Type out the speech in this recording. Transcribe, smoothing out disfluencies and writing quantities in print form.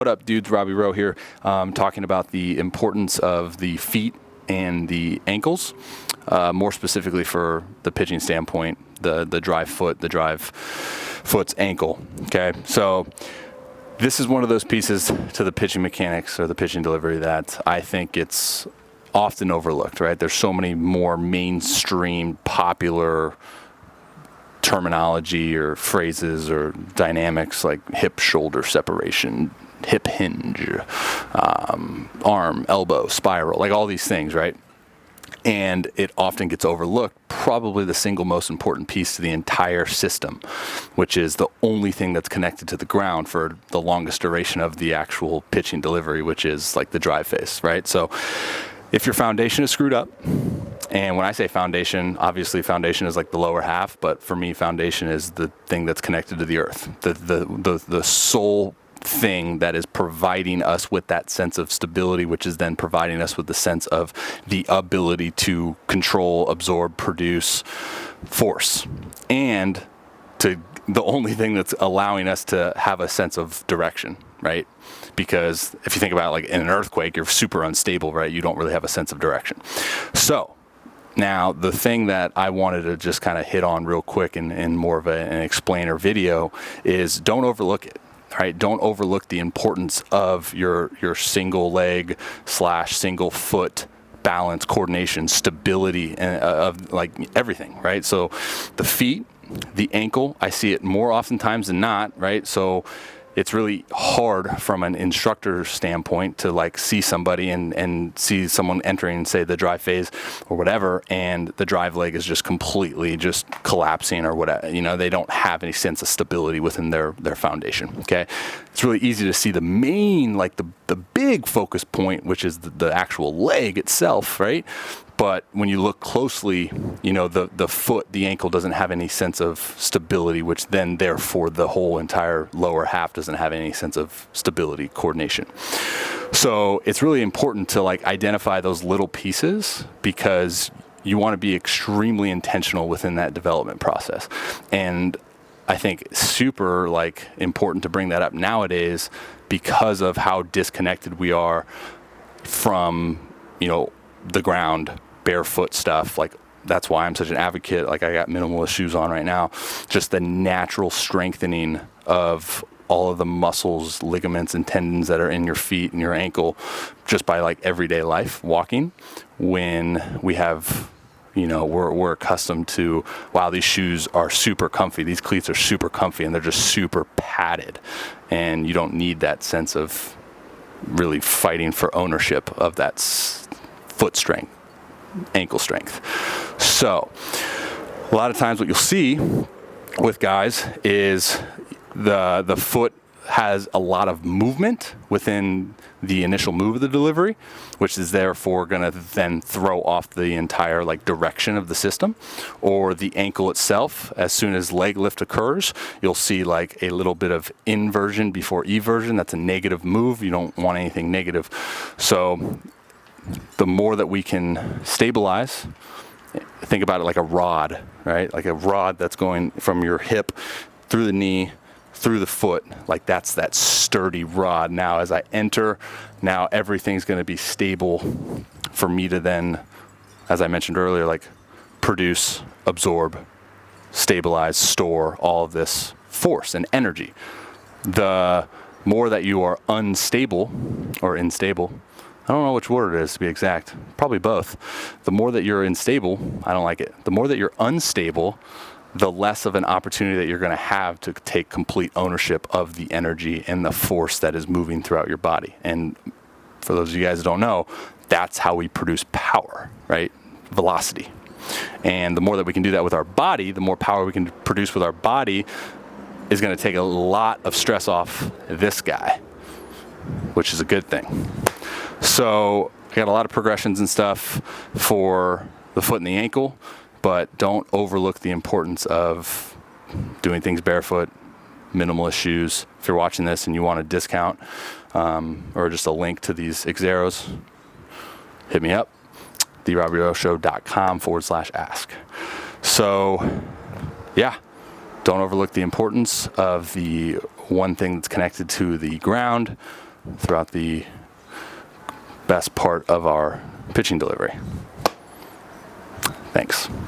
What up, dudes? Robby Rowe here, talking about the importance of the feet and the ankles, more specifically for the pitching standpoint, the drive foot's ankle. Okay, so this is one of those pieces to the pitching mechanics or the pitching delivery that I think it's often overlooked, right? There's so many more mainstream, popular terminology or phrases or dynamics like hip-shoulder separation, hip hinge, arm, elbow, spiral, like all these things, right? And it often gets overlooked, probably the single most important piece to the entire system, which is the only thing that's connected to the ground for the longest duration of the actual pitching delivery, which is like the drive phase, right? So if your foundation is screwed up, and when I say foundation, obviously foundation is like the lower half, but for me, foundation is the thing that's connected to the earth, the sole thing that is providing us with that sense of stability, which is then providing us with the sense of the ability to control, absorb, produce force, and to the only thing that's allowing us to have a sense of direction, right? Because if you think about it, like in an earthquake, you're super unstable, right? You don't really have a sense of direction. So now the thing that I wanted to just kind of hit on real quick in more of an explainer video is don't overlook it. Right? Don't overlook the importance of your single leg / single foot balance, coordination, stability, and of like everything, right? So the feet, the ankle, I see it more oftentimes than not, right? So it's really hard from an instructor standpoint to like see somebody and see someone entering, say, the drive phase or whatever, and the drive leg is just completely just collapsing or whatever. You know, they don't have any sense of stability within their foundation, okay? It's really easy to see the main, like the big focus point, which is the actual leg itself, right? But when you look closely, you know, the foot, the ankle doesn't have any sense of stability, which then therefore the whole entire lower half doesn't have any sense of stability, coordination. So it's really important to like identify those little pieces because you want to be extremely intentional within that development process. And I think super like important to bring that up nowadays because of how disconnected we are from, you know, the ground, barefoot stuff. Like that's why I'm such an advocate. Like I got minimalist shoes on right now. Just the natural strengthening of all of the muscles, ligaments, and tendons that are in your feet and your ankle just by like everyday life walking. When we have, you know, we're accustomed to, wow, these shoes are super comfy. These cleats are super comfy and they're just super padded. And you don't need that sense of really fighting for ownership of that foot strength, ankle strength. So a lot of times what you'll see with guys is the foot has a lot of movement within the initial move of the delivery, which is therefore going to then throw off the entire like direction of the system. Or the ankle itself, as soon as leg lift occurs, you'll see like a little bit of inversion before eversion. That's a negative move. You don't want anything negative. So the more that we can stabilize, think about it like a rod, right? Like a rod that's going from your hip through the knee, through the foot, like that's that sturdy rod. Now as I enter, now everything's going to be stable for me to then, as I mentioned earlier, like produce, absorb, stabilize, store all of this force and energy. The more that you are unstable or unstable, I don't know which word it is to be exact, probably both. The more that you're unstable, I don't like it. The more that you're unstable, the less of an opportunity that you're going to have to take complete ownership of the energy and the force that is moving throughout your body. And for those of you guys that don't know, that's how we produce power, right? Velocity. And the more that we can do that with our body, the more power we can produce with our body is going to take a lot of stress off this guy, which is a good thing. So I got a lot of progressions and stuff for the foot and the ankle, but don't overlook the importance of doing things barefoot, minimalist shoes. If you're watching this and you want a discount or just a link to these Xeros, hit me up, therobbyrowshow.com/ask. So yeah, don't overlook the importance of the one thing that's connected to the ground, throughout the best part of our pitching delivery. Thanks.